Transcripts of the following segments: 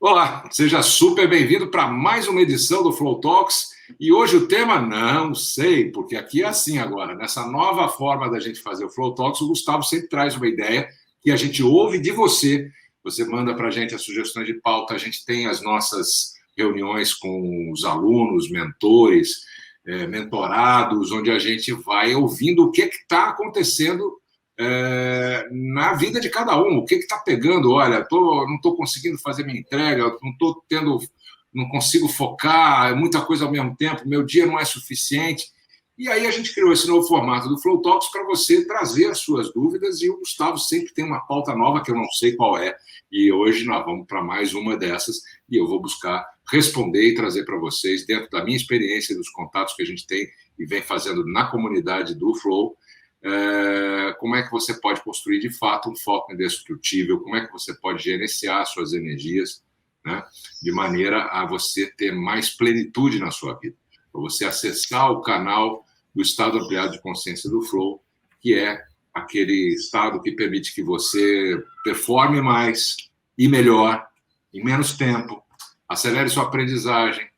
Olá, seja super bem-vindo para mais uma edição do Flow Talks. E hoje o tema, não sei, porque aqui é assim agora, nessa nova forma da gente fazer o Flow Talks, o Gustavo sempre traz uma ideia que a gente ouve de você. Você manda para a gente as sugestões de pauta, a gente tem as nossas reuniões com os alunos, mentores, mentorados, onde a gente vai ouvindo o que está acontecendo na vida de cada um, o que está pegando. Olha, não estou conseguindo fazer minha entrega, não consigo focar, é muita coisa ao mesmo tempo, meu dia não é suficiente. E aí a gente criou esse novo formato do Flow Talks para você trazer as suas dúvidas, e o Gustavo sempre tem uma pauta nova que eu não sei qual é, e hoje nós vamos para mais uma dessas, e eu vou buscar responder e trazer para vocês, dentro da minha experiência e dos contatos que a gente tem e vem fazendo na comunidade do Flow, como é que você pode construir de fato um foco indestrutível, como é que você pode gerenciar suas energias, né, de maneira a você ter mais plenitude na sua vida, para você acessar o canal do estado ampliado de consciência do Flow, que é aquele estado que permite que você performe mais e melhor, em menos tempo, acelere sua aprendizagem,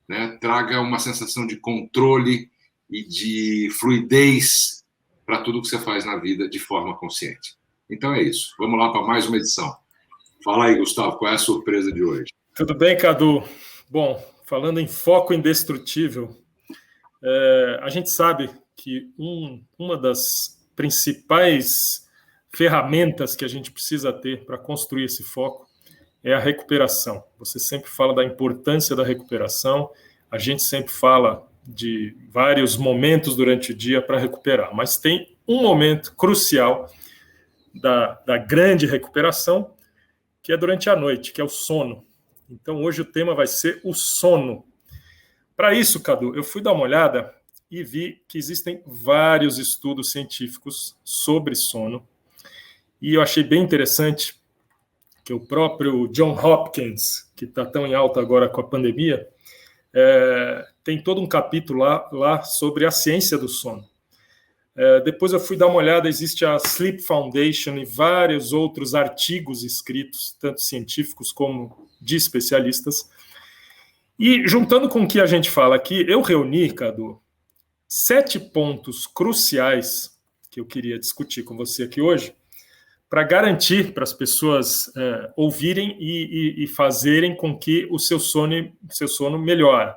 né, traga uma sensação de controle e de fluidez para tudo que você faz na vida de forma consciente. Então é isso. Vamos lá para mais uma edição. Fala aí, Gustavo, qual é a surpresa de hoje? Tudo bem, Cadu? Bom, falando em foco indestrutível, a gente sabe que uma das principais ferramentas que a gente precisa ter para construir esse foco é a recuperação. Você sempre fala da importância da recuperação, a gente sempre fala de vários momentos durante o dia para recuperar, mas tem um momento crucial da grande recuperação, que é durante a noite, que é o sono. Então, hoje o tema vai ser o sono. Para isso, Cadu, eu fui dar uma olhada e vi que existem vários estudos científicos sobre sono, e eu achei bem interessante que o próprio John Hopkins, que está tão em alta agora com a pandemia, tem todo um capítulo lá sobre a ciência do sono. Depois eu fui dar uma olhada, existe a Sleep Foundation e vários outros artigos escritos, tanto científicos como de especialistas. E juntando com o que a gente fala aqui, eu reuni, Cadu, 7 pontos cruciais que eu queria discutir com você aqui hoje, para garantir para as pessoas ouvirem e fazerem com que o seu sono melhore.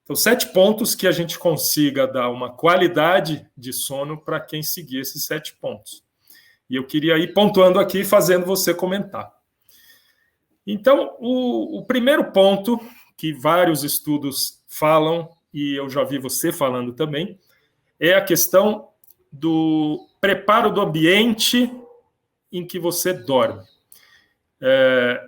Então, 7 pontos que a gente consiga dar uma qualidade de sono para quem seguir esses 7 pontos. E eu queria ir pontuando aqui, fazendo você comentar. Então, o primeiro ponto que vários estudos falam, e eu já vi você falando também, é a questão do preparo do ambiente em que você dorme.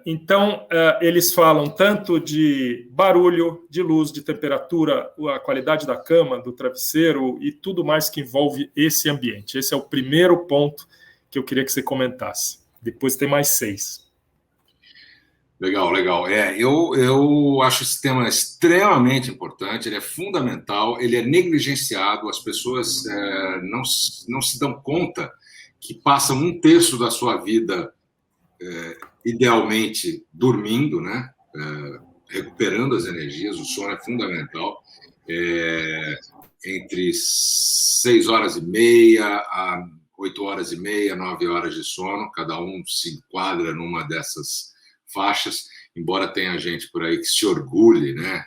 Então, eles falam tanto de barulho, de luz, de temperatura, a qualidade da cama, do travesseiro e tudo mais que envolve esse ambiente. Esse é o primeiro ponto que eu queria que você comentasse. Depois tem mais 6. Legal, legal. Eu acho esse tema extremamente importante, ele é fundamental, ele é negligenciado, as pessoas não se dão conta que passam 1/3 da sua vida idealmente dormindo, né? Recuperando as energias, o sono é fundamental. Entre 6 horas e meia a 8 horas e meia, 9 horas de sono, cada um se enquadra numa dessas faixas, embora tenha gente por aí que se orgulhe, né?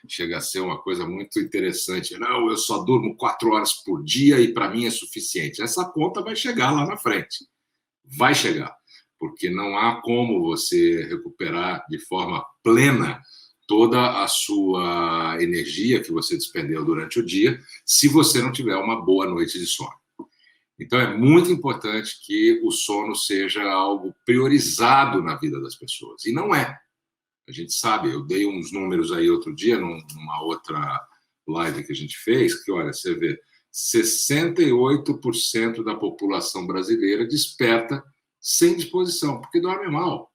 Chega a ser uma coisa muito interessante. Não, eu só durmo 4 horas por dia e para mim é suficiente. Essa conta vai chegar lá na frente. Vai chegar. Porque não há como você recuperar de forma plena toda a sua energia que você despendeu durante o dia se você não tiver uma boa noite de sono. Então, é muito importante que o sono seja algo priorizado na vida das pessoas. E não é. A gente sabe, eu dei uns números aí outro dia, numa outra live que a gente fez, que, olha, você vê, 68% da população brasileira desperta sem disposição, porque dorme mal.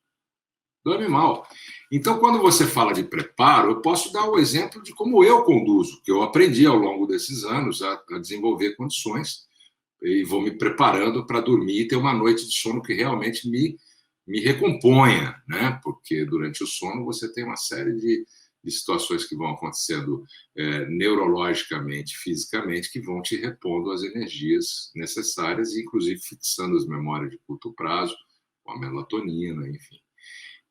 Dorme mal. Então, quando você fala de preparo, eu posso dar o exemplo de como eu conduzo, que eu aprendi ao longo desses anos a desenvolver condições e vou me preparando para dormir e ter uma noite de sono que realmente me recomponha, né? Porque durante o sono você tem uma série de situações que vão acontecendo neurologicamente, fisicamente, que vão te repondo as energias necessárias, inclusive fixando as memórias de curto prazo, com a melatonina, enfim.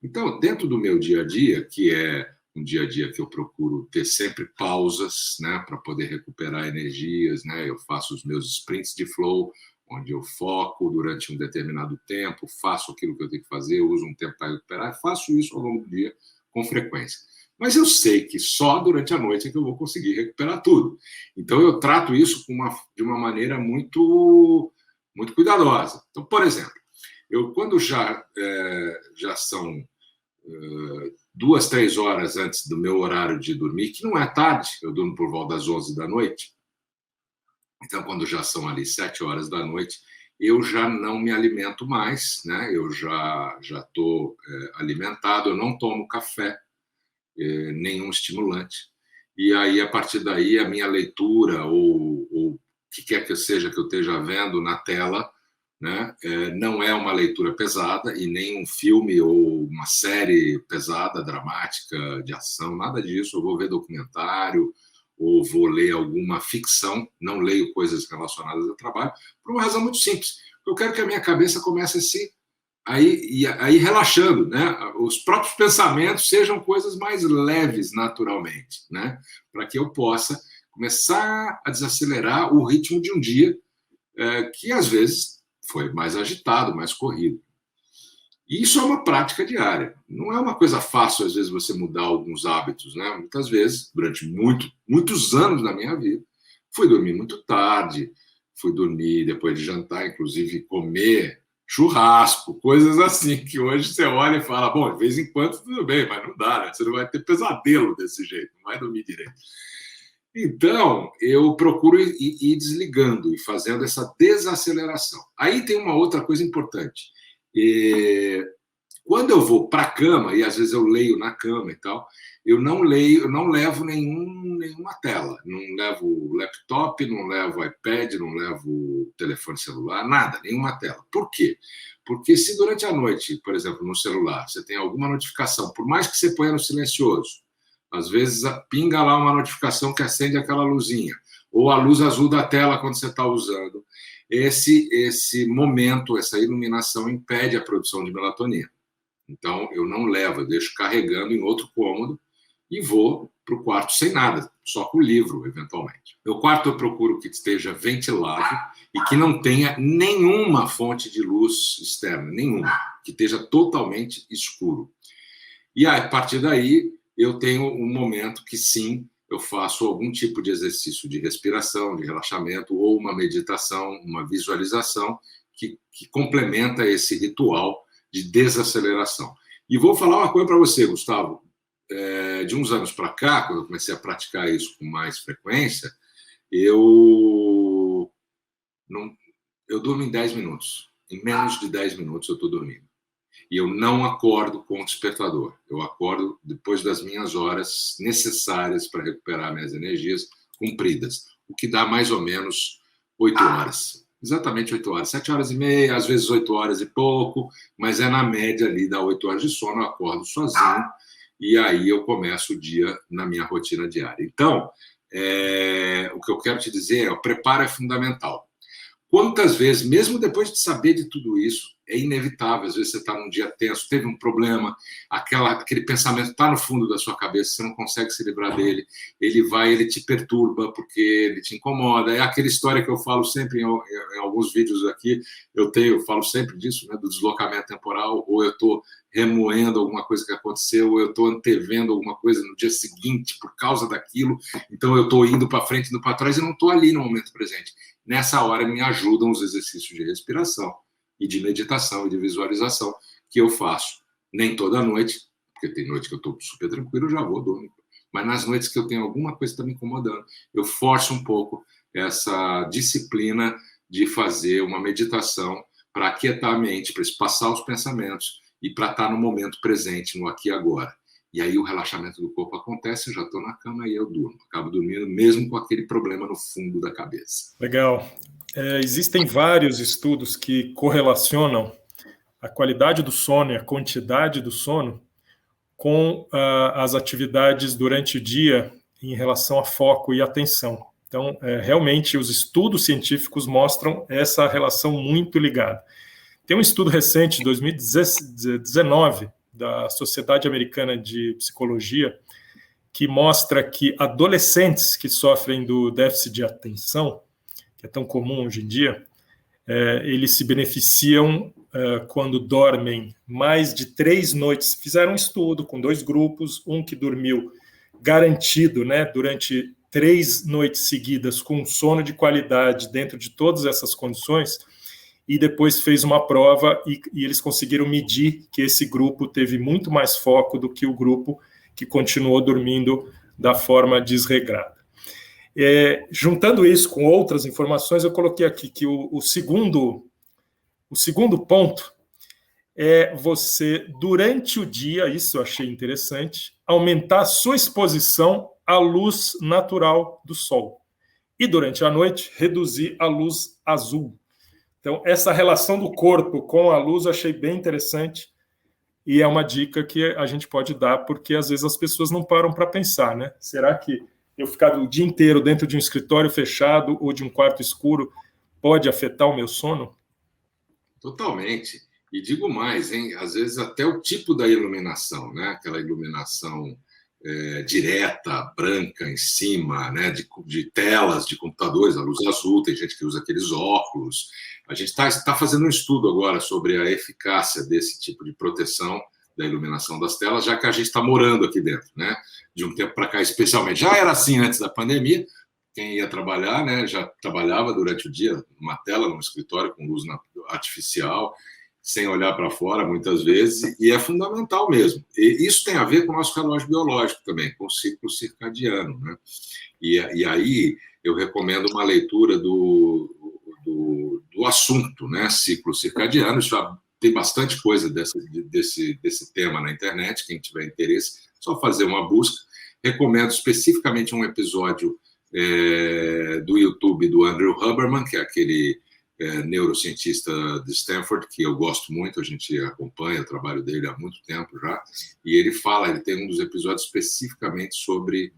Então, dentro do meu dia a dia, que é um dia a dia que eu procuro ter sempre pausas, né, para poder recuperar energias, né? Eu faço os meus sprints de flow, onde eu foco durante um determinado tempo, faço aquilo que eu tenho que fazer, uso um tempo para recuperar, faço isso ao longo do dia com frequência. Mas eu sei que só durante a noite é que eu vou conseguir recuperar tudo. Então, eu trato isso de uma maneira muito, muito cuidadosa. Então, por exemplo, quando já são 2, 3 horas antes do meu horário de dormir, que não é tarde, eu durmo por volta das 11 da noite, então, quando já são ali 7 horas da noite, eu já não me alimento mais, né? Eu já estou alimentado, eu não tomo café, nenhum estimulante. E aí, a partir daí, a minha leitura, ou o que quer que seja que eu esteja vendo na tela, né? Não é uma leitura pesada, e nem um filme ou uma série pesada, dramática, de ação, nada disso. Eu vou ver documentário, ou vou ler alguma ficção, não leio coisas relacionadas ao trabalho, por uma razão muito simples. Eu quero que a minha cabeça comece a se aí relaxando, né? Os próprios pensamentos sejam coisas mais leves naturalmente, né? Para que eu possa começar a desacelerar o ritmo de um dia que às vezes foi mais agitado, mais corrido. E isso é uma prática diária. Não é uma coisa fácil, às vezes, você mudar alguns hábitos, né? Muitas vezes, durante muitos anos da minha vida, fui dormir muito tarde, fui dormir depois de jantar, inclusive comer churrasco, coisas assim, que hoje você olha e fala, bom, de vez em quando tudo bem, mas não dá, né? Você não vai ter pesadelo desse jeito, não vai dormir direito. Então, eu procuro ir desligando e fazendo essa desaceleração. Aí tem uma outra coisa importante. Quando eu vou para a cama, e às vezes eu leio na cama e tal, eu não levo nenhuma tela. Não levo laptop, não levo iPad, não levo telefone celular, nada, nenhuma tela. Por quê? Porque se durante a noite, por exemplo, no celular, você tem alguma notificação, por mais que você ponha no silencioso, às vezes pinga lá uma notificação que acende aquela luzinha, ou a luz azul da tela quando você está usando. Esse momento, essa iluminação impede a produção de melatonina. Então, eu não levo, eu deixo carregando em outro cômodo e vou para o quarto sem nada, só com o livro, eventualmente. Meu quarto eu procuro que esteja ventilado e que não tenha nenhuma fonte de luz externa, nenhuma, que esteja totalmente escuro. E a partir daí, eu tenho um momento que, sim, eu faço algum tipo de exercício de respiração, de relaxamento, ou uma meditação, uma visualização que complementa esse ritual de desaceleração. E vou falar uma coisa para você, Gustavo. De uns anos para cá, quando eu comecei a praticar isso com mais frequência, eu durmo em 10 minutos. Em menos de 10 minutos eu estou dormindo. E eu não acordo com o despertador. Eu acordo depois das minhas horas necessárias para recuperar minhas energias cumpridas, o que dá mais ou menos 8 horas. Exatamente 8 horas. 7 horas e meia, às vezes 8 horas e pouco, mas é na média ali, dá 8 horas de sono, eu acordo sozinho, e aí eu começo o dia na minha rotina diária. Então, o que eu quero te dizer o preparo é fundamental. Quantas vezes, mesmo depois de saber de tudo isso, é inevitável, às vezes você está num dia tenso, teve um problema, aquele pensamento está no fundo da sua cabeça, você não consegue se livrar dele, ele te perturba porque ele te incomoda. É aquela história que eu falo sempre em alguns vídeos aqui, eu falo sempre disso, né, do deslocamento temporal, ou eu estou remoendo alguma coisa que aconteceu, ou eu estou antevendo alguma coisa no dia seguinte por causa daquilo, então eu estou indo para frente, indo para trás, e não estou ali no momento presente. Nessa hora me ajudam os exercícios de respiração e de meditação e de visualização que eu faço. Nem toda noite, porque tem noite que eu estou super tranquilo, eu já vou dormir. Mas nas noites que eu tenho alguma coisa que está me incomodando, eu forço um pouco essa disciplina de fazer uma meditação para aquietar a mente, para espaçar os pensamentos e para estar no momento presente, no aqui e agora. E aí o relaxamento do corpo acontece, eu já estou na cama e eu durmo. Acabo dormindo mesmo com aquele problema no fundo da cabeça. Legal. Existem vários estudos que correlacionam a qualidade do sono e a quantidade do sono com as atividades durante o dia em relação a foco e atenção. Então, realmente, os estudos científicos mostram essa relação muito ligada. Tem um estudo recente, de 2019, da Sociedade Americana de Psicologia, que mostra que adolescentes que sofrem do déficit de atenção, que é tão comum hoje em dia, eles se beneficiam quando dormem mais de 3 noites. Fizeram um estudo com 2 grupos, um que dormiu garantido, né, durante 3 noites seguidas com sono de qualidade dentro de todas essas condições, e depois fez uma prova e eles conseguiram medir que esse grupo teve muito mais foco do que o grupo que continuou dormindo da forma desregrada. Juntando isso com outras informações, eu coloquei aqui que o segundo ponto é você, durante o dia, isso eu achei interessante, aumentar a sua exposição à luz natural do sol. E durante a noite, reduzir a luz azul. Então, essa relação do corpo com a luz eu achei bem interessante e é uma dica que a gente pode dar, porque às vezes as pessoas não param para pensar, né? Será que eu ficar o dia inteiro dentro de um escritório fechado ou de um quarto escuro pode afetar o meu sono? Totalmente. E digo mais, hein? Às vezes até o tipo da iluminação, né? Aquela iluminação direta, branca, em cima, né? de telas de computadores, a luz azul, tem gente que usa aqueles óculos. A gente está fazendo um estudo agora sobre a eficácia desse tipo de proteção da iluminação das telas, já que a gente está morando aqui dentro, né? De um tempo para cá, especialmente. Já era assim antes da pandemia, quem ia trabalhar, né, já trabalhava durante o dia numa tela, num escritório com luz artificial, sem olhar para fora, muitas vezes, e é fundamental mesmo. E isso tem a ver com o nosso relógio biológico também, com o ciclo circadiano, né? E aí eu recomendo uma leitura do assunto, né, ciclo circadiano. Já tem bastante coisa desse tema na internet, quem tiver interesse, só fazer uma busca. Recomendo especificamente um episódio do YouTube do Andrew Huberman, que é aquele neurocientista de Stanford, que eu gosto muito, a gente acompanha o trabalho dele há muito tempo já, e ele tem um dos episódios especificamente sobre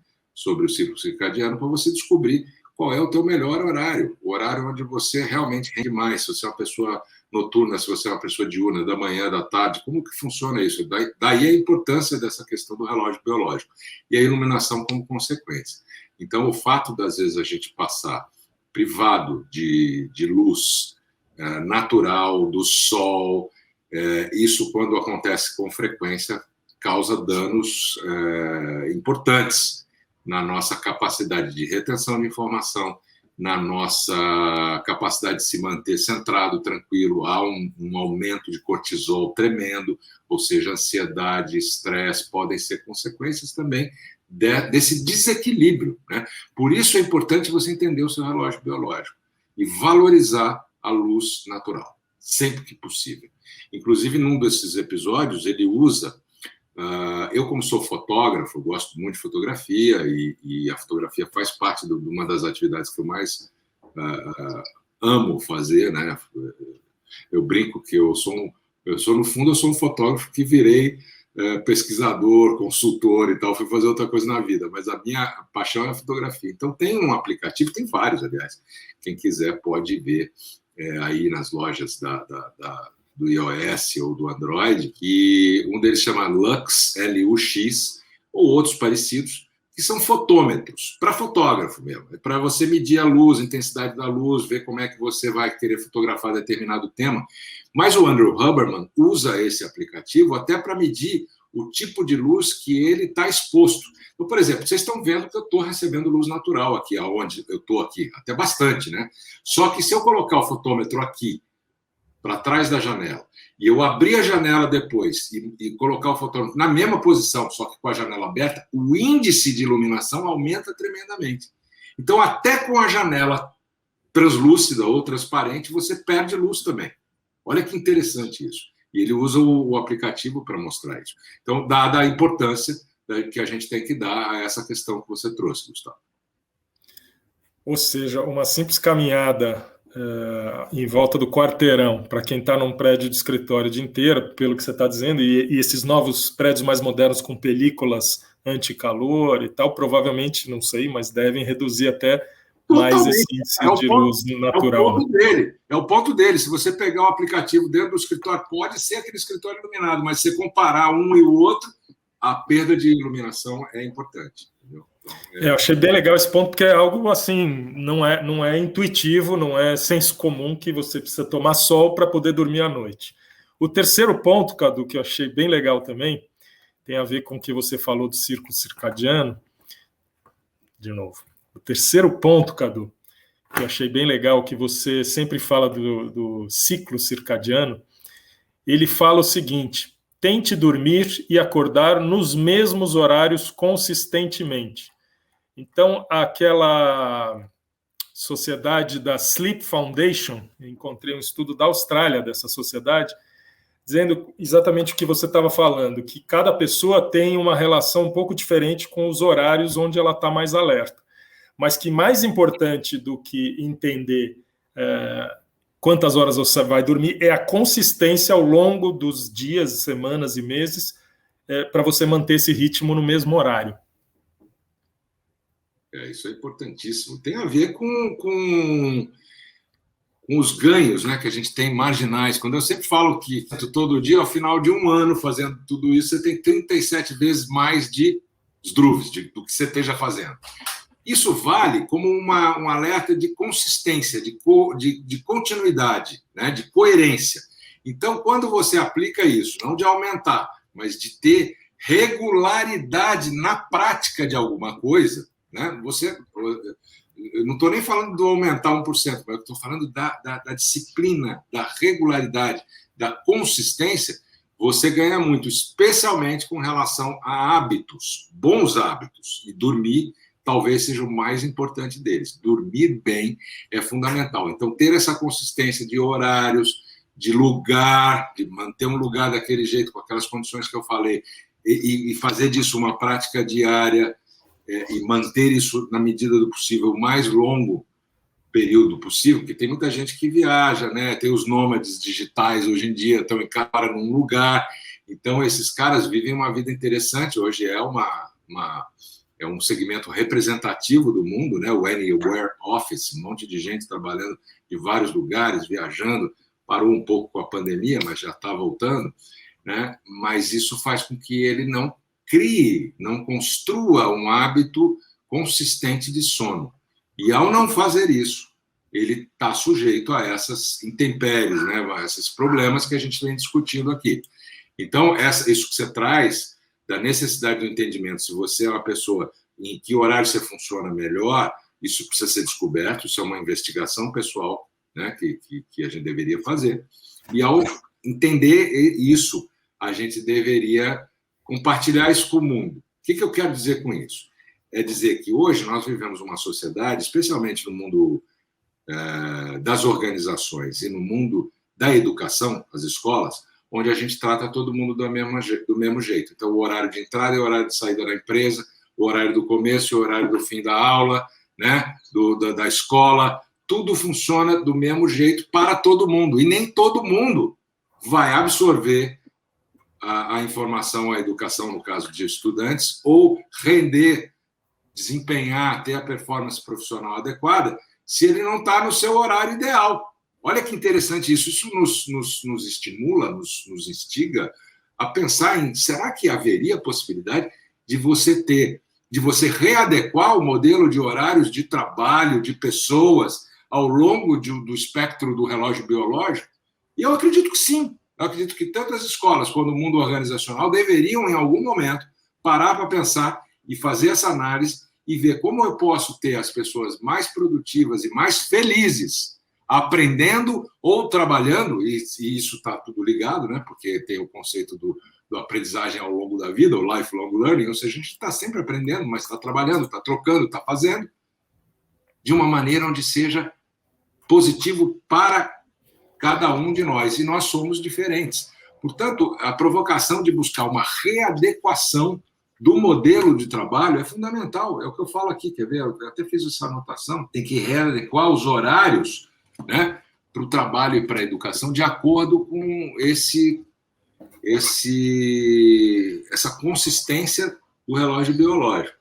o ciclo circadiano, para você descobrir qual é o teu melhor horário, o horário onde você realmente rende mais, se você é uma pessoa noturna, se você é uma pessoa diurna, da manhã, da tarde, como que funciona isso? Daí a importância dessa questão do relógio biológico e a iluminação como consequência. Então, o fato das vezes a gente passar privado de luz natural, do sol, isso, quando acontece com frequência, causa danos importantes na nossa capacidade de retenção de informação, na nossa capacidade de se manter centrado, tranquilo. Há um aumento de cortisol tremendo, ou seja, ansiedade, estresse podem ser consequências também desse desequilíbrio, né? Por isso é importante você entender o seu relógio biológico e valorizar a luz natural, sempre que possível. Inclusive, num desses episódios, ele usa... eu, como sou fotógrafo, gosto muito de fotografia e a fotografia faz parte de uma das atividades que eu mais amo fazer, né? Eu brinco que no fundo, eu sou um fotógrafo que virei pesquisador, consultor e tal, fui fazer outra coisa na vida, mas a minha paixão é a fotografia. Então, tem um aplicativo, tem vários, aliás, quem quiser pode ver aí nas lojas do iOS ou do Android, que um deles chama Lux, L-U-X, ou outros parecidos, que são fotômetros, para fotógrafo mesmo. É para você medir a luz, a intensidade da luz, ver como é que você vai querer fotografar determinado tema. Mas o Andrew Huberman usa esse aplicativo até para medir o tipo de luz que ele está exposto. Então, por exemplo, vocês estão vendo que eu estou recebendo luz natural aqui, aonde eu estou aqui, até bastante, né? Só que se eu colocar o fotômetro aqui, para trás da janela, e eu abrir a janela depois e colocar o fotômetro na mesma posição, só que com a janela aberta, o índice de iluminação aumenta tremendamente. Então, até com a janela translúcida ou transparente, você perde luz também. Olha que interessante isso. E ele usa o aplicativo para mostrar isso. Então, dada a importância que a gente tem que dar a essa questão que você trouxe, Gustavo. Ou seja, uma simples caminhada em volta do quarteirão, para quem está num prédio de escritório o dia inteiro, pelo que você está dizendo, e esses novos prédios mais modernos com películas anticalor e tal, provavelmente, não sei, mas devem reduzir até mais esse índice de luz natural. É o ponto dele. É o ponto dele. Se você pegar o aplicativo dentro do escritório, pode ser aquele escritório iluminado, mas se você comparar um e o outro, a perda de iluminação é importante. Entendeu? Então, eu achei bem legal esse ponto, porque é algo assim, não é intuitivo, não é senso comum que você precisa tomar sol para poder dormir à noite. O terceiro ponto, Cadu, que eu achei bem legal também, tem a ver com o que você falou do círculo circadiano. De novo. O terceiro ponto, Cadu, que eu achei bem legal, que você sempre fala do ciclo circadiano, ele fala o seguinte: tente dormir e acordar nos mesmos horários consistentemente. Então, aquela sociedade da Sleep Foundation, encontrei um estudo da Austrália dessa sociedade, dizendo exatamente o que você estava falando, que cada pessoa tem uma relação um pouco diferente com os horários onde ela está mais alerta. Mas que mais importante do que entender quantas horas você vai dormir é a consistência ao longo dos dias, semanas e meses para você manter esse ritmo no mesmo horário. Isso é importantíssimo. Tem a ver com os ganhos, né, que a gente tem marginais. Quando eu sempre falo que todo dia, ao final de um ano fazendo tudo isso, você tem 37 vezes mais de SDRUVs, do que você esteja fazendo. Isso vale como um alerta de consistência, de continuidade, né, de coerência. Então, quando você aplica isso, não de aumentar, mas de ter regularidade na prática de alguma coisa, né, eu não estou nem falando do aumentar 1%, mas eu estou falando da disciplina, da regularidade, da consistência, você ganha muito, especialmente com relação a hábitos, bons hábitos, e dormir talvez seja o mais importante deles. Dormir bem é fundamental. Então, ter essa consistência de horários, de lugar, de manter um lugar daquele jeito, com aquelas condições que eu falei, e fazer disso uma prática diária, e manter isso, na medida do possível, o mais longo período possível, porque tem muita gente que viaja, né? Tem os nômades digitais hoje em dia, estão em cara num lugar. Então, esses caras vivem uma vida interessante. Hoje é um segmento representativo do mundo, né? O Anywhere Office, um monte de gente trabalhando de vários lugares, viajando, parou um pouco com a pandemia, mas já está voltando, né? Mas isso faz com que ele não construa um hábito consistente de sono. E ao não fazer isso, ele está sujeito a essas intempéries, né? A esses problemas que a gente vem discutindo aqui. Então, isso que você traz da necessidade do entendimento, se você é uma pessoa em que horário você funciona melhor, isso precisa ser descoberto, isso é uma investigação pessoal, né, que a gente deveria fazer. E ao entender isso, a gente deveria compartilhar isso com o mundo. O que eu quero dizer com isso? É dizer que hoje nós vivemos uma sociedade, especialmente no mundo das organizações e no mundo da educação, as escolas, onde a gente trata todo mundo do mesmo jeito. Então, o horário de entrada e o horário de saída da empresa, o horário do começo e o horário do fim da aula, né, da escola, tudo funciona do mesmo jeito para todo mundo. E nem todo mundo vai absorver a informação, a educação, no caso de estudantes, ou render, desempenhar, ter a performance profissional adequada, se ele não está no seu horário ideal. Olha que interessante isso. Isso nos estimula, nos instiga a pensar em, será que haveria possibilidade de você readequar o modelo de horários de trabalho, de pessoas, ao longo do espectro do relógio biológico? E eu acredito que sim. Eu acredito que tanto as escolas quanto o mundo organizacional deveriam, em algum momento, parar para pensar e fazer essa análise e ver como eu posso ter as pessoas mais produtivas e mais felizes aprendendo ou trabalhando, e isso está tudo ligado, né? Porque tem o conceito do aprendizagem ao longo da vida, o lifelong learning, ou seja, a gente está sempre aprendendo, mas está trabalhando, está trocando, está fazendo, de uma maneira onde seja positivo para cada um de nós, e nós somos diferentes. Portanto, a provocação de buscar uma readequação do modelo de trabalho é fundamental. É o que eu falo aqui, quer ver? Eu até fiz essa anotação. Tem que readequar os horários né, para o trabalho e para a educação de acordo com essa consistência do relógio biológico.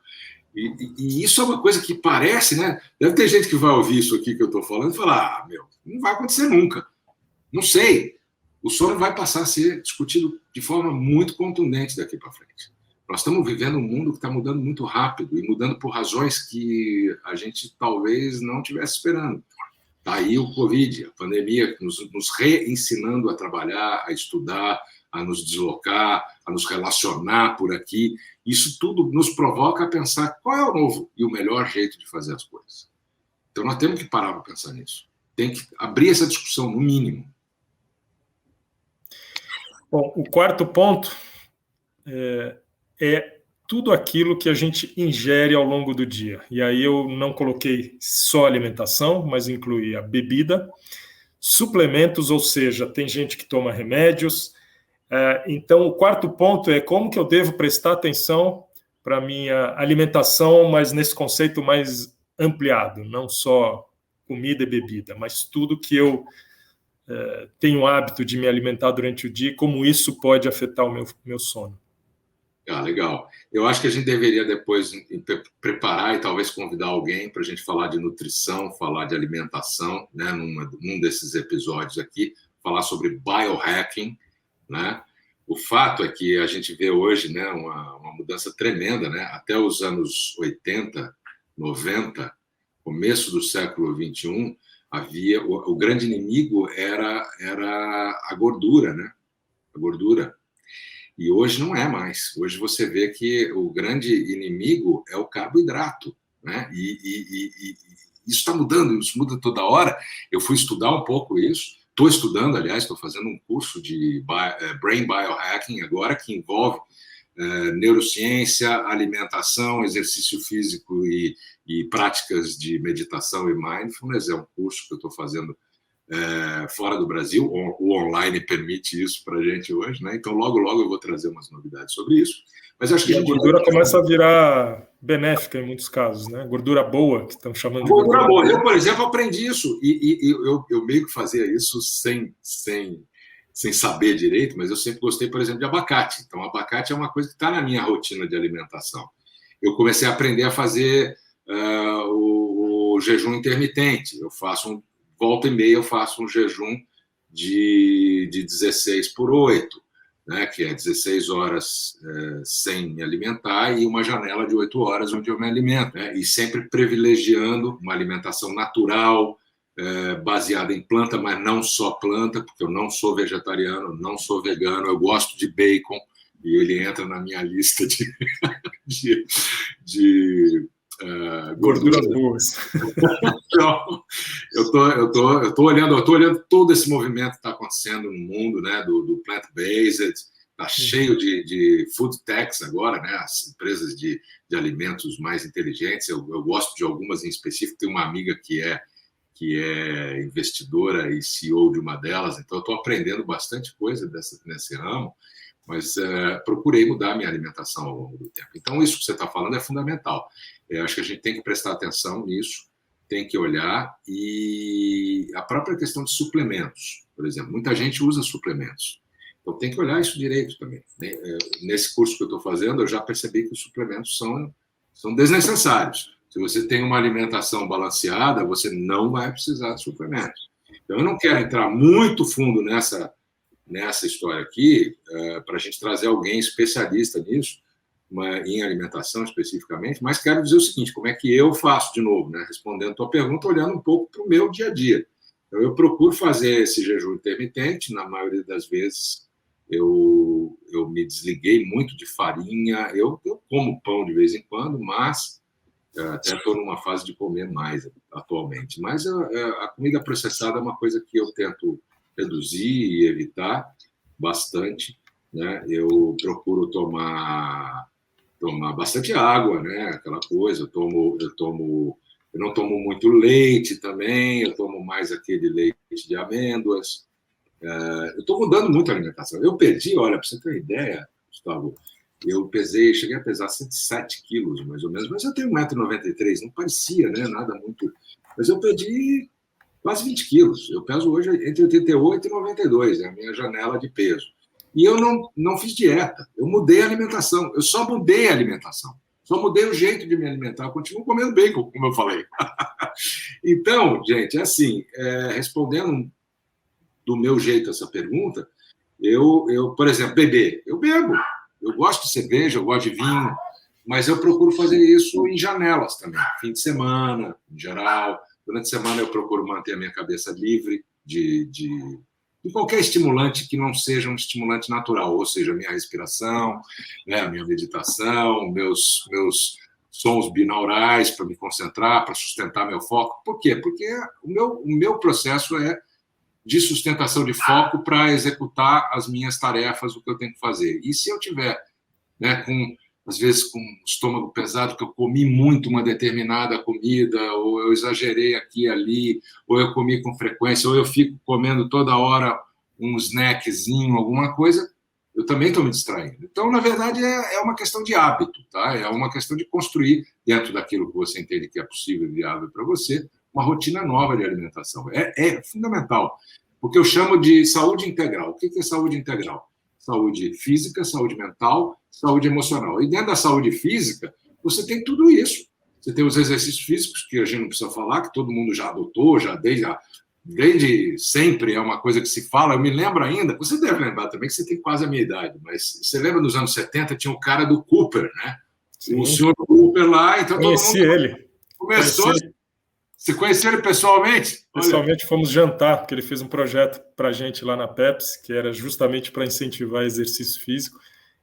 E isso é uma coisa que parece, né? Deve ter gente que vai ouvir isso aqui que eu estou falando e falar: não vai acontecer nunca. Não sei. O sono vai passar a ser discutido de forma muito contundente daqui para frente. Nós estamos vivendo um mundo que está mudando muito rápido e mudando por razões que a gente talvez não estivesse esperando. Está aí o Covid, a pandemia, nos reensinando a trabalhar, a estudar, a nos deslocar, a nos relacionar por aqui. Isso tudo nos provoca a pensar qual é o novo e o melhor jeito de fazer as coisas. Então, nós temos que parar para pensar nisso. Tem que abrir essa discussão, no mínimo. Bom, o quarto ponto é tudo aquilo que a gente ingere ao longo do dia. E aí eu não coloquei só alimentação, mas incluí a bebida, suplementos, ou seja, tem gente que toma remédios. Então, o quarto ponto é como que eu devo prestar atenção para a minha alimentação, mas nesse conceito mais ampliado, não só comida e bebida, mas tudo que eu tenho o hábito de me alimentar durante o dia, como isso pode afetar o meu sono. Legal. Eu acho que a gente deveria depois preparar e talvez convidar alguém para a gente falar de nutrição, falar de alimentação, né, num desses episódios aqui, falar sobre biohacking, né? O fato é que a gente vê hoje, né, uma mudança tremenda, né? Até os anos 80, 90, começo do século 21, havia o grande inimigo era a gordura, né? A gordura. E hoje não é mais. Hoje você vê que o grande inimigo é o carboidrato, né? E isso está mudando, isso muda toda hora. Eu fui estudar um pouco isso. Estou estudando, aliás, estou fazendo um curso de Brain Biohacking agora, que envolve neurociência, alimentação, exercício físico e práticas de meditação e mindfulness. É um curso que eu estou fazendo fora do Brasil. O online permite isso para a gente hoje, né? Então, logo eu vou trazer umas novidades sobre isso. Mas acho que a gordura começa a virar benéfica em muitos casos, né? Gordura boa, que estão chamando de gordura boa. Eu, por exemplo, aprendi isso e eu meio que fazia isso sem saber direito, mas eu sempre gostei, por exemplo, de abacate. Então, abacate é uma coisa que está na minha rotina de alimentação. Eu comecei a aprender a fazer o jejum intermitente. Eu faço volta e meia eu faço um jejum de 16/8, né, que é 16 horas sem me alimentar e uma janela de 8 horas onde eu me alimento, né, e sempre privilegiando uma alimentação natural, baseada em planta, mas não só planta, porque eu não sou vegetariano, não sou vegano, eu gosto de bacon e ele entra na minha lista de gorduras boas. Então, eu tô olhando todo esse movimento que está acontecendo no mundo, né, do plant-based, está cheio de food techs agora, né, as empresas de alimentos mais inteligentes. Eu gosto de algumas em específico. Tenho uma amiga que é investidora e CEO de uma delas, então eu estou aprendendo bastante coisa nesse ramo, mas procurei mudar a minha alimentação ao longo do tempo. Então, isso que você está falando é fundamental. Eu acho que a gente tem que prestar atenção nisso, tem que olhar, e a própria questão de suplementos, por exemplo. Muita gente usa suplementos, então tem que olhar isso direito também. Nesse curso que eu estou fazendo, eu já percebi que os suplementos são desnecessários. Se você tem uma alimentação balanceada, você não vai precisar de suplementos. Então, eu não quero entrar muito fundo nessa história aqui, para a gente trazer alguém especialista nisso, em alimentação especificamente, mas quero dizer o seguinte: como é que eu faço, de novo, né, respondendo a tua pergunta, olhando um pouco para o meu dia a dia. Então, eu procuro fazer esse jejum intermitente. Na maioria das vezes eu me desliguei muito de farinha. Eu como pão de vez em quando, mas até estou numa fase de comer mais atualmente. Mas a comida processada é uma coisa que eu tento reduzir e evitar bastante, né? Eu procuro tomar bastante água, né? Aquela coisa. Eu não tomo muito leite também. Eu tomo mais aquele leite de amêndoas. Eu estou mudando muito a alimentação. Eu perdi, olha, para você ter uma ideia, Gustavo, cheguei a pesar 107 quilos, mais ou menos, mas eu tenho 1,93 m, não parecia, né? Nada muito. Mas eu perdi quase 20 quilos. Eu peso hoje entre 88 e 92, é a minha janela de peso. E eu não fiz dieta, eu mudei a alimentação, eu só mudei a alimentação. Só mudei o jeito de me alimentar, eu continuo comendo bacon, como eu falei. Então, gente, é assim, respondendo do meu jeito essa pergunta, eu, por exemplo, beber. Eu bebo, eu gosto de cerveja, eu gosto de vinho, mas eu procuro fazer isso em janelas também, fim de semana, em geral. Durante a semana eu procuro manter a minha cabeça livre de qualquer estimulante que não seja um estimulante natural, ou seja, a minha respiração, né, a minha meditação, meus sons binaurais para me concentrar, para sustentar meu foco. Por quê? Porque o meu processo é de sustentação de foco para executar as minhas tarefas, o que eu tenho que fazer. E se eu tiver, né, às vezes com o estômago pesado, que eu comi muito uma determinada comida, ou eu exagerei aqui e ali, ou eu comi com frequência, ou eu fico comendo toda hora um snackzinho, alguma coisa, eu também estou me distraindo. Então, na verdade, é uma questão de hábito, tá? É uma questão de construir, dentro daquilo que você entende que é possível e viável para você, uma rotina nova de alimentação. É fundamental, porque eu chamo de saúde integral. O que é saúde integral? Saúde física, saúde mental, saúde emocional. E dentro da saúde física, você tem tudo isso. Você tem os exercícios físicos, que a gente não precisa falar, que todo mundo já adotou, já desde sempre é uma coisa que se fala. Eu me lembro ainda, você deve lembrar também, que você tem quase a minha idade, mas você lembra dos anos 70, tinha um cara do Cooper, né? Sim. O senhor Cooper lá, então Conheci todo mundo ele. Começou. Conheci. Você conheceu ele pessoalmente? Pessoalmente fomos jantar, porque ele fez um projeto para a gente lá na Pepsi, que era justamente para incentivar exercício físico.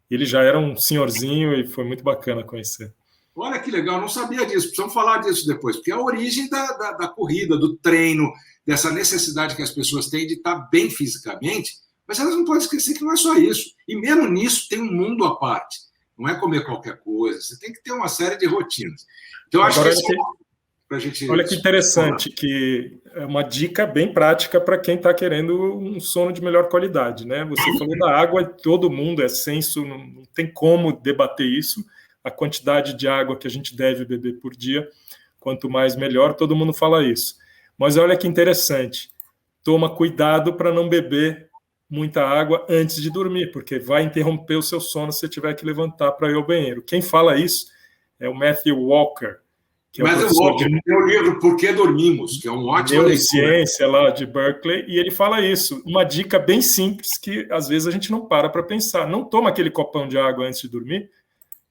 Ele já era um senhorzinho e foi muito bacana conhecer. Olha que legal, não sabia disso. Precisamos falar disso depois, porque é a origem da corrida, do treino, dessa necessidade que as pessoas têm de estar bem fisicamente, mas elas não podem esquecer que não é só isso. E mesmo nisso tem um mundo à parte. Não é comer qualquer coisa, você tem que ter uma série de rotinas. Então, eu acho que pra gente... Olha que interessante, que é uma dica bem prática para quem está querendo um sono de melhor qualidade, né? Você falou da água, todo mundo é senso, não tem como debater isso. A quantidade de água que a gente deve beber por dia, quanto mais melhor, todo mundo fala isso. Mas olha que interessante, toma cuidado para não beber muita água antes de dormir, porque vai interromper o seu sono se você tiver que levantar para ir ao banheiro. Quem fala isso é o Matthew Walker, que é Matthew Walker, tem o livro Por que Dormimos, que é um ótimo neurociência lá de Berkeley, e ele fala isso, uma dica bem simples que às vezes a gente não para pensar. Não toma aquele copão de água antes de dormir,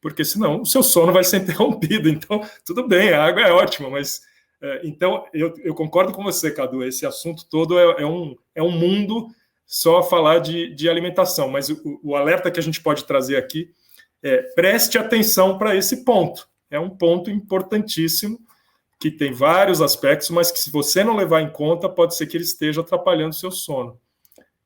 porque senão o seu sono vai ser interrompido. Então, tudo bem, a água é ótima, mas... Então, eu concordo com você, Cadu, esse assunto todo é um mundo só a falar de alimentação, mas o alerta que a gente pode trazer aqui é preste atenção para esse ponto. É um ponto importantíssimo, que tem vários aspectos, mas que se você não levar em conta, pode ser que ele esteja atrapalhando o seu sono,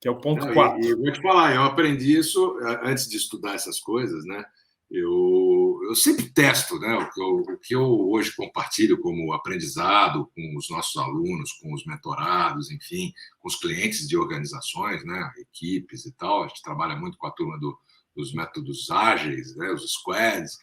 que é o ponto 4. E vou te falar, eu aprendi isso antes de estudar essas coisas, né? Eu sempre testo, né, o que eu hoje compartilho como aprendizado com os nossos alunos, com os mentorados, enfim, com os clientes de organizações, né, equipes e tal. A gente trabalha muito com a turma dos métodos ágeis, né, os squads.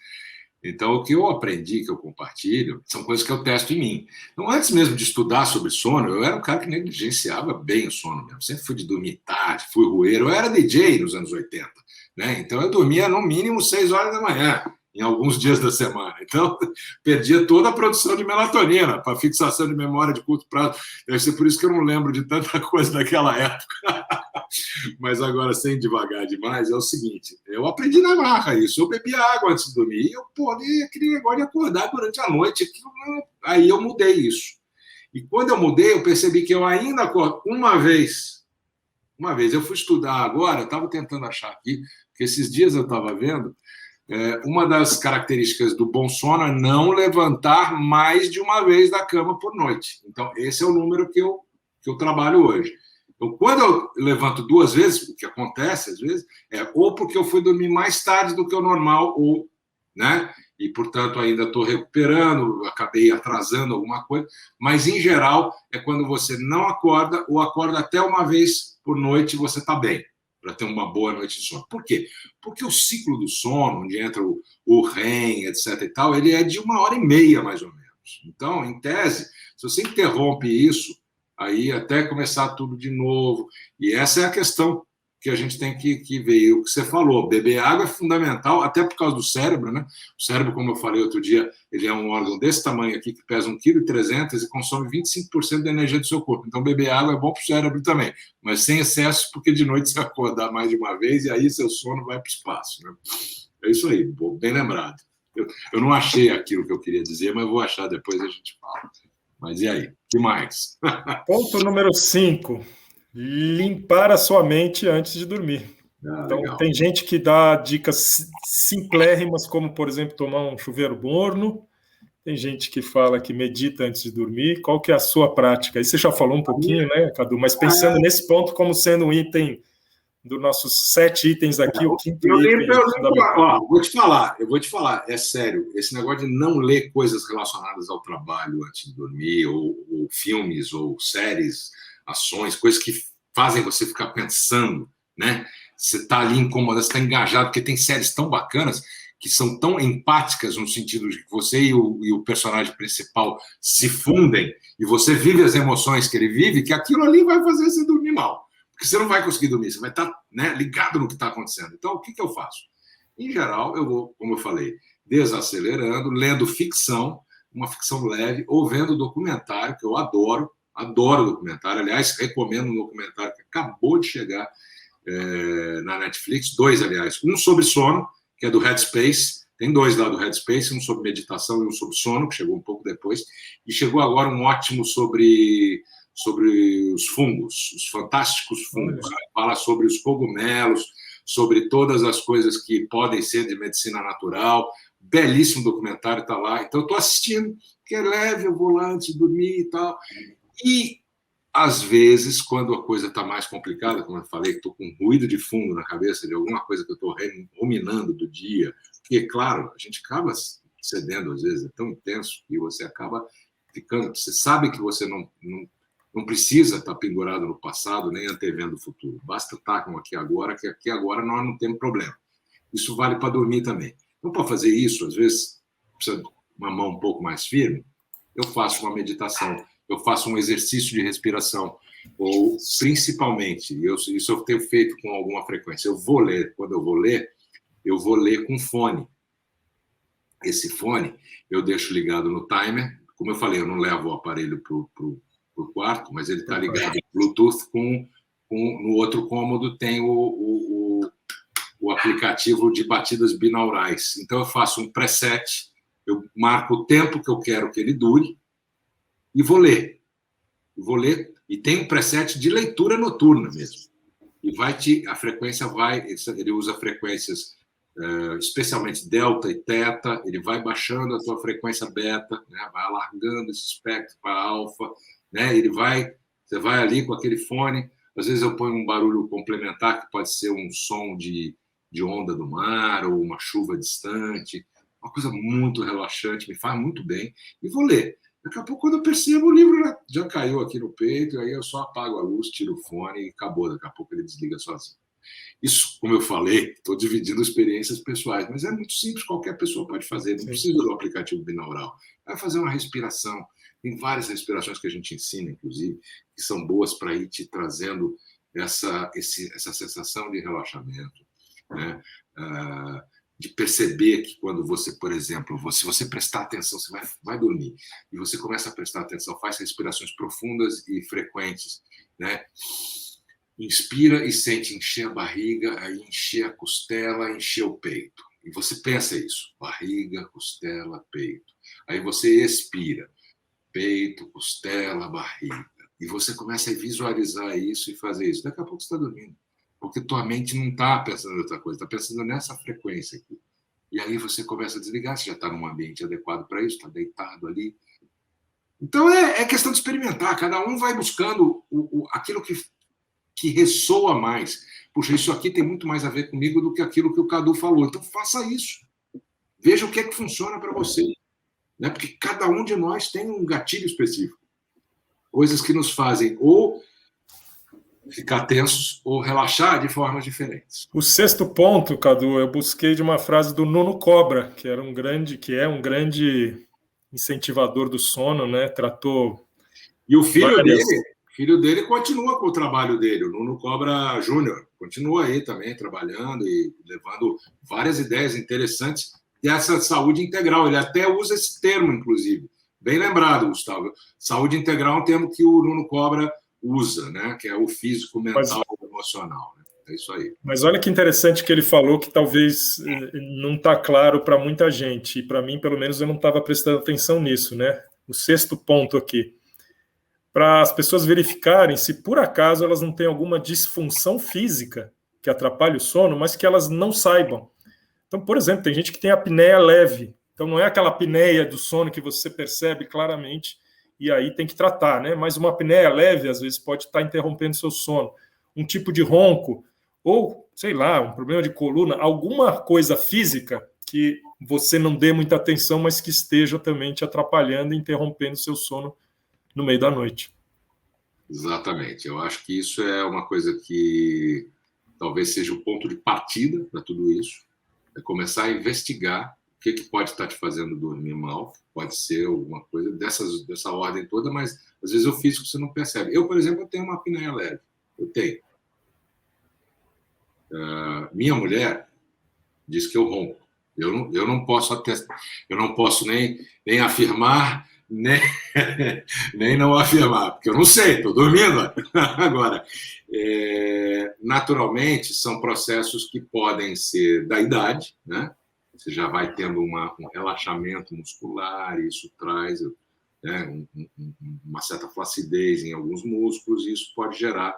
Então, o que eu aprendi, que eu compartilho, são coisas que eu testo em mim. Então, antes mesmo de estudar sobre sono, eu era um cara que negligenciava bem o sono mesmo. Sempre fui de dormir tarde, fui rueiro. Eu era DJ nos anos 80. Né? Então, eu dormia no mínimo 6 horas da manhã, em alguns dias da semana. Então, perdia toda a produção de melatonina para fixação de memória de curto prazo. Deve ser por isso que eu não lembro de tanta coisa daquela época. Mas agora, sem devagar demais, é o seguinte, eu aprendi na marra isso. Eu bebia água antes de dormir e eu aquele negócio de acordar durante a noite. Aí eu mudei isso. E quando eu mudei, eu percebi que eu ainda acordo uma vez eu fui estudar agora, eu estava tentando achar aqui, porque esses dias eu estava vendo, uma das características do bom sono é não levantar mais de uma vez da cama por noite. Então, esse é o número que eu trabalho hoje. Então, quando eu levanto 2 vezes, o que acontece às vezes, ou porque eu fui dormir mais tarde do que o normal, ou, né? E, portanto, ainda estou recuperando, acabei atrasando alguma coisa, mas, em geral, é quando você não acorda ou acorda até uma vez por noite e você está bem, para ter uma boa noite de sono. Por quê? Porque o ciclo do sono, onde entra o REM, etc. e tal, ele é de 1h30, mais ou menos. Então, em tese, se você interrompe isso, aí até começar tudo de novo. E essa é a questão que a gente tem que ver. E o que você falou, beber água é fundamental, até por causa do cérebro, né? O cérebro, como eu falei outro dia, ele é um órgão desse tamanho aqui, que pesa 1,3 kg e consome 25% da energia do seu corpo. Então, beber água é bom para o cérebro também, mas sem excesso, porque de noite você acordar mais de uma vez e aí seu sono vai para o espaço, né? É isso aí, bem lembrado. Eu não achei aquilo que eu queria dizer, mas vou achar depois, a gente fala. Mas e aí? O que mais? Ponto número 5. Limpar a sua mente antes de dormir. Então, legal. Tem gente que dá dicas simplérrimas, como, por exemplo, tomar um chuveiro morno. Tem gente que fala que medita antes de dormir. Qual que é a sua prática? Aí você já falou um pouquinho, né, Cadu? Mas pensando nesse ponto como sendo um item dos nossos 7 itens aqui, o quinto item fundamental. Eu vou te falar, é sério, esse negócio de não ler coisas relacionadas ao trabalho antes de dormir, ou filmes, ou séries, ações, coisas que fazem você ficar pensando, né? Você está ali incomodado, você está engajado, porque tem séries tão bacanas que são tão empáticas no sentido de que você e o personagem principal se fundem e você vive as emoções que ele vive, que aquilo ali vai fazer você dormir mal. Porque você não vai conseguir dormir, você vai estar, né, ligado no que está acontecendo. Então, o que eu faço? Em geral, eu vou, como eu falei, desacelerando, lendo ficção, uma ficção leve, ou vendo documentário, que eu adoro documentário. Aliás, recomendo um documentário que acabou de chegar na Netflix, 2, aliás. Um sobre sono, que é do Headspace. Tem 2 lá do Headspace, um sobre meditação e um sobre sono, que chegou um pouco depois. E chegou agora um ótimo sobre os fungos, os fantásticos fungos. Fala sobre os cogumelos, sobre todas as coisas que podem ser de medicina natural. Belíssimo documentário, está lá. Então, eu estou assistindo, que é leve, eu vou lá antes de dormir e tal. E, às vezes, quando a coisa está mais complicada, como eu falei, que estou com ruído de fundo na cabeça de alguma coisa que eu estou ruminando do dia, porque, claro, a gente acaba cedendo, às vezes, é tão intenso que você acaba ficando... Você sabe que você não precisa estar pendurado no passado, nem antevendo o futuro. Basta estar com aqui agora, que aqui agora nós não temos problema. Isso vale para dormir também. Então, para fazer isso, às vezes, precisa de uma mão um pouco mais firme, eu faço uma meditação, eu faço um exercício de respiração, ou, principalmente, isso eu tenho feito com alguma frequência, quando eu vou ler com fone. Esse fone, eu deixo ligado no timer. Como eu falei, eu não levo o aparelho para o quarto, mas ele está ligado Bluetooth no outro cômodo tem o aplicativo de batidas binaurais. Então, eu faço um preset, eu marco o tempo que eu quero que ele dure e vou ler. E tem um preset de leitura noturna mesmo. E a frequência ele usa frequências especialmente delta e teta, ele vai baixando a tua frequência beta, né? Vai alargando esse espectro para alfa, né? Você vai ali com aquele fone, às vezes eu ponho um barulho complementar, que pode ser um som de onda do mar, ou uma chuva distante, uma coisa muito relaxante, me faz muito bem, e vou ler. Daqui a pouco, quando eu percebo, o livro já caiu aqui no peito, aí eu só apago a luz, tiro o fone e acabou. Daqui a pouco ele desliga sozinho. Isso, como eu falei, estou dividindo experiências pessoais, mas é muito simples, qualquer pessoa pode fazer, não precisa do aplicativo binaural. Vai fazer uma respiração. Tem várias respirações que a gente ensina, inclusive, que são boas para ir te trazendo essa sensação de relaxamento, né? De perceber que quando você, por exemplo, se você prestar atenção, você vai dormir, e você começa a prestar atenção, faz respirações profundas e frequentes, né? Inspira e sente encher a barriga, aí encher a costela, encher o peito. E você pensa isso, barriga, costela, peito. Aí você expira, peito, costela, barriga. E você começa a visualizar isso e fazer isso. Daqui a pouco você está dormindo. Porque tua mente não está pensando em outra coisa, está pensando nessa frequência aqui. E aí você começa a desligar, você já está num ambiente adequado para isso, está deitado ali. Então é questão de experimentar, cada um vai buscando aquilo que ressoa mais. Puxa, isso aqui tem muito mais a ver comigo do que aquilo que o Cadu falou. Então faça isso. Veja o que é que funciona para você. Né? Porque cada um de nós tem um gatilho específico. Coisas que nos fazem ou ficar tensos ou relaxar de formas diferentes. O 6º ponto, Cadu, eu busquei de uma frase do Nuno Cobra, que é um grande incentivador do sono, né? Tratou. E o filho dele filho dele continua com o trabalho dele, o Nuno Cobra Júnior, continua aí também trabalhando e levando várias ideias interessantes dessa saúde integral. Ele até usa esse termo, inclusive. Bem lembrado, Gustavo. Saúde integral é um termo que o Nuno Cobra usa, né? Que é o físico, mental e emocional. Né? É isso aí. Mas olha que interessante que ele falou, que talvez não está claro para muita gente. E para mim, pelo menos, eu não estava prestando atenção nisso, né? O 6º ponto aqui. Para as pessoas verificarem se por acaso elas não têm alguma disfunção física que atrapalhe o sono, mas que elas não saibam. Então, por exemplo, tem gente que tem apneia leve. Então, não é aquela apneia do sono que você percebe claramente e aí tem que tratar, né? Mas uma apneia leve, às vezes, pode estar interrompendo seu sono. Um tipo de ronco ou, sei lá, um problema de coluna, alguma coisa física que você não dê muita atenção, mas que esteja também te atrapalhando e interrompendo seu sono no meio da noite. Exatamente. Eu acho que isso é uma coisa que talvez seja o ponto de partida para tudo isso. É começar a investigar o que pode estar te fazendo dormir mal. Pode ser alguma coisa dessa ordem toda, mas às vezes o físico você não percebe. Eu, por exemplo, tenho uma apneia leve. Eu tenho. Minha mulher diz que eu ronco. Eu não posso atestar, eu não posso nem afirmar, nem não afirmar, porque eu não sei, estou dormindo agora. Naturalmente, são processos que podem ser da idade, né? Você já vai tendo um relaxamento muscular, e isso traz, né, uma certa flacidez em alguns músculos, e isso pode gerar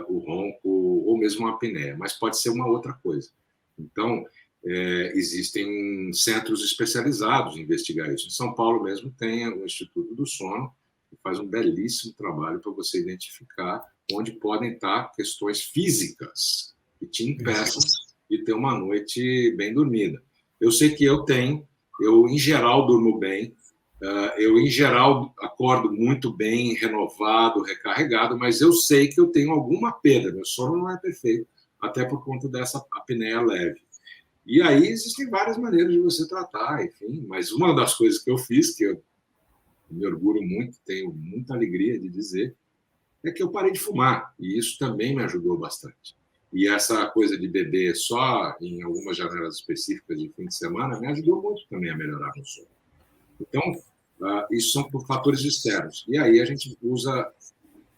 o ronco ou mesmo uma apneia, mas pode ser uma outra coisa. Então, existem centros especializados em investigar isso. Em São Paulo mesmo tem o Instituto do Sono, que faz um belíssimo trabalho para você identificar onde podem estar questões físicas que te impeçam de ter uma noite bem dormida. Eu sei que eu em geral durmo bem, eu em geral acordo muito bem, renovado, recarregado, mas eu sei que eu tenho alguma perda, meu sono não é perfeito, até por conta dessa apneia leve. E aí existem várias maneiras de você tratar, enfim, mas uma das coisas que eu fiz, que eu me orgulho muito, tenho muita alegria de dizer, é que eu parei de fumar, e isso também me ajudou bastante. E essa coisa de beber só em algumas janelas específicas de fim de semana me ajudou muito também a melhorar o sono. Então, isso são por fatores externos. E aí a gente usa,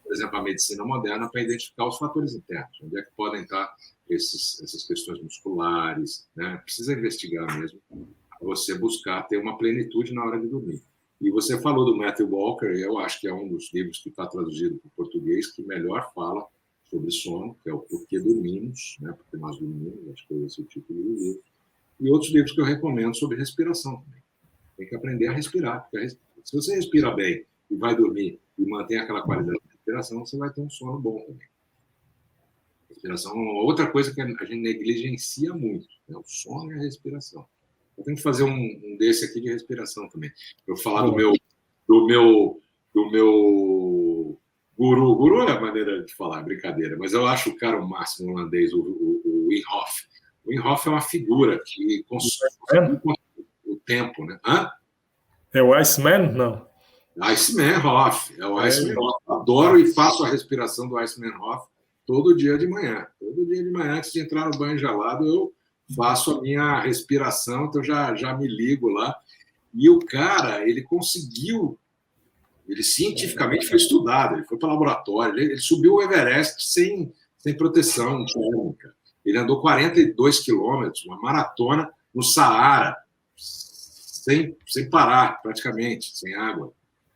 por exemplo, a medicina moderna para identificar os fatores internos, onde é que podem estar essas questões musculares, né? Precisa investigar mesmo, para você buscar ter uma plenitude na hora de dormir. E você falou do Matthew Walker, eu acho que é um dos livros que está traduzido para o português que melhor fala sobre sono, que é o Porquê Dormimos, né? Porque nós dormimos, acho que esse é o título do livro. E outros livros que eu recomendo sobre respiração também. Tem que aprender a respirar. Porque se você respira bem e vai dormir e mantém aquela qualidade de respiração, você vai ter um sono bom também. Respiração é uma outra coisa que a gente negligencia muito, né? O sono e a respiração. Eu tenho que fazer um desse aqui de respiração também. Eu falar do meu guru. Guru é a maneira de falar, brincadeira, mas eu acho o cara o máximo holandês, o Wim Hof. O Wim Hof é uma figura que consome o tempo, né? Hã? É o Iceman? Não. Iceman Hof. É o Iceman Hof. Adoro e faço a respiração do Iceman Hof todo dia de manhã. Todo dia de manhã, antes de entrar no banho gelado, eu faço a minha respiração, então já me ligo lá. E o cara, ele conseguiu, ele cientificamente foi estudado, ele foi para o laboratório, ele subiu o Everest sem proteção térmica. Ele andou 42 quilômetros, uma maratona no Saara, sem parar, praticamente, sem água.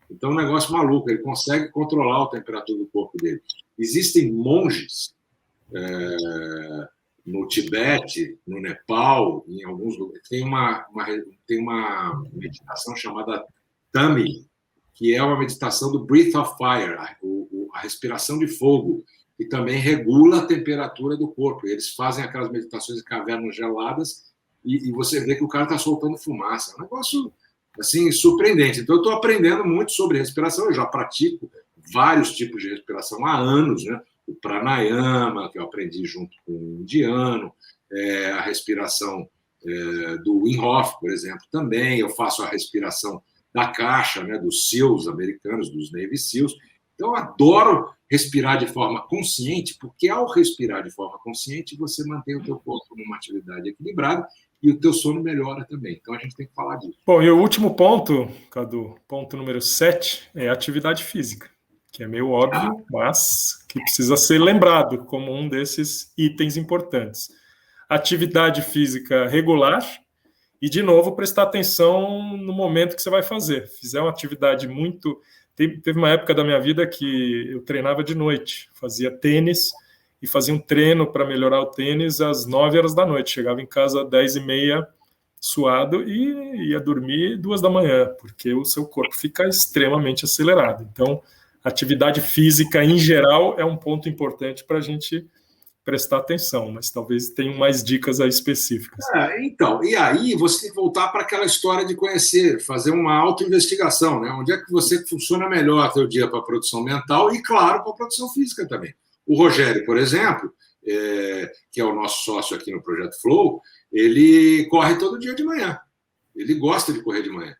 Então, é um negócio maluco, ele consegue controlar a temperatura do corpo dele. Existem monges no Tibete, no Nepal, em alguns lugares. Tem uma meditação chamada Tami, que é uma meditação do Breath of Fire, a respiração de fogo, que também regula a temperatura do corpo. Eles fazem aquelas meditações em cavernas geladas e você vê que o cara está soltando fumaça. É um negócio assim, surpreendente. Então, eu estou aprendendo muito sobre respiração. Eu já pratico vários tipos de respiração há anos, né? O pranayama, que eu aprendi junto com o indiano, a respiração do Wim Hof, por exemplo, também. Eu faço a respiração da caixa, né, dos SEALs americanos, dos Navy SEALs. Então, eu adoro respirar de forma consciente, porque ao respirar de forma consciente, você mantém o teu corpo numa atividade equilibrada e o teu sono melhora também. Então, a gente tem que falar disso. Bom, e o último ponto, Cadu, ponto número 7, é a atividade física, que é meio óbvio, mas que precisa ser lembrado como um desses itens importantes. Atividade física regular e, de novo, prestar atenção no momento que você vai fazer. Fizer uma atividade muito... Teve uma época da minha vida que eu treinava de noite, fazia tênis e fazia um treino para melhorar o tênis às 9 horas da noite. Chegava em casa às 10h30, suado, e ia dormir 2 da manhã, porque o seu corpo fica extremamente acelerado. Então, atividade física, em geral, é um ponto importante para a gente prestar atenção, mas talvez tenham mais dicas aí específicas. Então, e aí você tem que voltar para aquela história de conhecer, fazer uma autoinvestigação, né? Onde é que você funciona melhor teu dia para a produção mental e, claro, para a produção física também. O Rogério, por exemplo, que é o nosso sócio aqui no Projeto Flow, ele corre todo dia de manhã. Ele gosta de correr de manhã.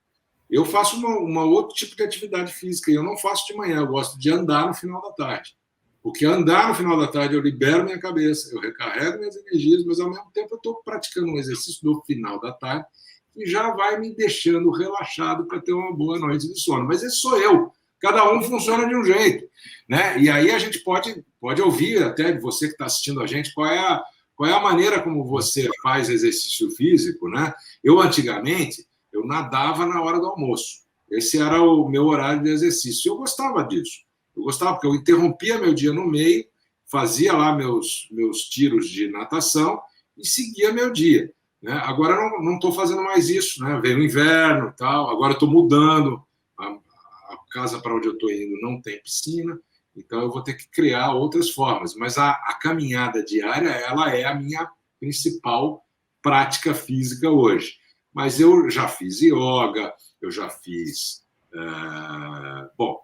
Eu faço uma outro tipo de atividade física e eu não faço de manhã, eu gosto de andar no final da tarde. Porque andar no final da tarde eu libero minha cabeça, eu recarrego minhas energias, mas ao mesmo tempo eu estou praticando um exercício no final da tarde que já vai me deixando relaxado para ter uma boa noite de sono. Mas esse sou eu. Cada um funciona de um jeito, né? E aí a gente pode ouvir até de você que está assistindo a gente qual é a maneira como você faz exercício físico, né? Eu, antigamente, eu nadava na hora do almoço. Esse era o meu horário de exercício. Eu gostava disso. Eu gostava porque eu interrompia meu dia no meio, fazia lá meus tiros de natação e seguia meu dia, né? Agora eu não estou fazendo mais isso, né? Veio o inverno, tal. Agora eu estou mudando. A casa para onde eu estou indo não tem piscina, então eu vou ter que criar outras formas. Mas a caminhada diária, ela é a minha principal prática física hoje. Mas eu já fiz yoga, eu já fiz...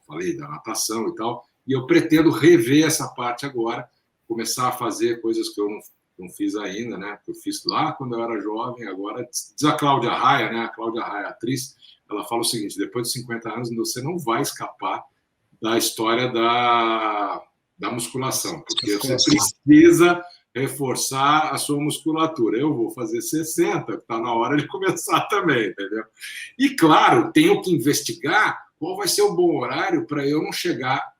falei da natação e tal, e eu pretendo rever essa parte agora, começar a fazer coisas que eu não fiz ainda, né? Que eu fiz lá quando eu era jovem, agora... Diz a Cláudia Raia, né? A Cláudia Raia, atriz, ela fala o seguinte: depois de 50 anos, você não vai escapar da história da musculação, porque você precisa reforçar a sua musculatura. Eu vou fazer 60, está na hora de começar também, entendeu? E, claro, tenho que investigar qual vai ser o bom horário para eu não chegar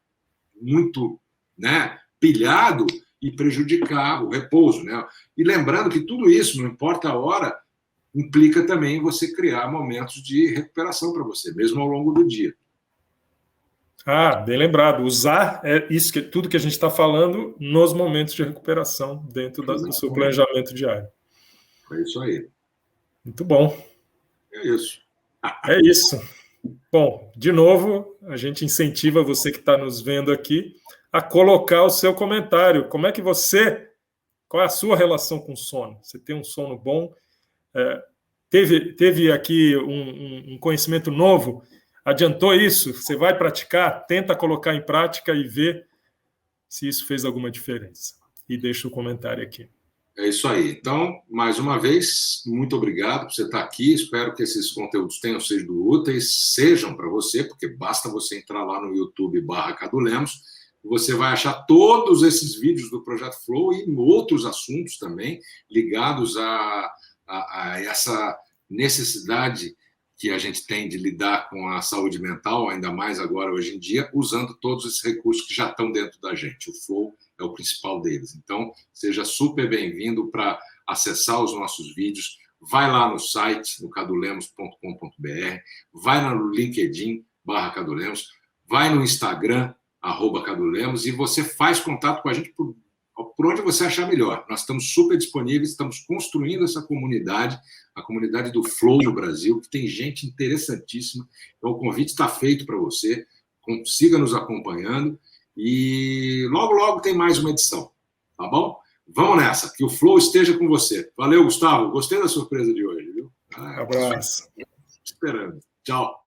muito, né, pilhado e prejudicar o repouso, né? E lembrando que tudo isso, não importa a hora, implica também você criar momentos de recuperação para você, mesmo ao longo do dia. Bem lembrado. Usar tudo que a gente está falando nos momentos de recuperação dentro do seu planejamento diário. É isso aí. Muito bom. É isso. É isso. Bom, de novo, a gente incentiva você que está nos vendo aqui a colocar o seu comentário. Qual é a sua relação com o sono? Você tem um sono bom? Teve aqui um conhecimento novo? Adiantou isso? Você vai praticar? Tenta colocar em prática e ver se isso fez alguma diferença. E deixa o comentário aqui. É isso aí. Então, mais uma vez, muito obrigado por você estar aqui. Espero que esses conteúdos tenham sido úteis, sejam para você, porque basta você entrar lá no YouTube/Cadu Lemos. Você vai achar todos esses vídeos do Projeto Flow e outros assuntos também ligados a essa necessidade que a gente tem de lidar com a saúde mental, ainda mais agora, hoje em dia, usando todos esses recursos que já estão dentro da gente. O Flow é o principal deles. Então, seja super bem-vindo para acessar os nossos vídeos. Vai lá no site, no cadulemos.com.br, vai no LinkedIn/Cadulemos, vai no Instagram, @Cadulemos, e você faz contato com a gente por onde você achar melhor. Nós estamos super disponíveis, estamos construindo essa comunidade, a comunidade do Flow no Brasil, que tem gente interessantíssima. Então, o convite está feito para você. Siga nos acompanhando e logo, logo tem mais uma edição, tá bom? Vamos nessa, que o Flow esteja com você. Valeu, Gustavo. Gostei da surpresa de hoje, viu? Abraço. Esperando. Tchau.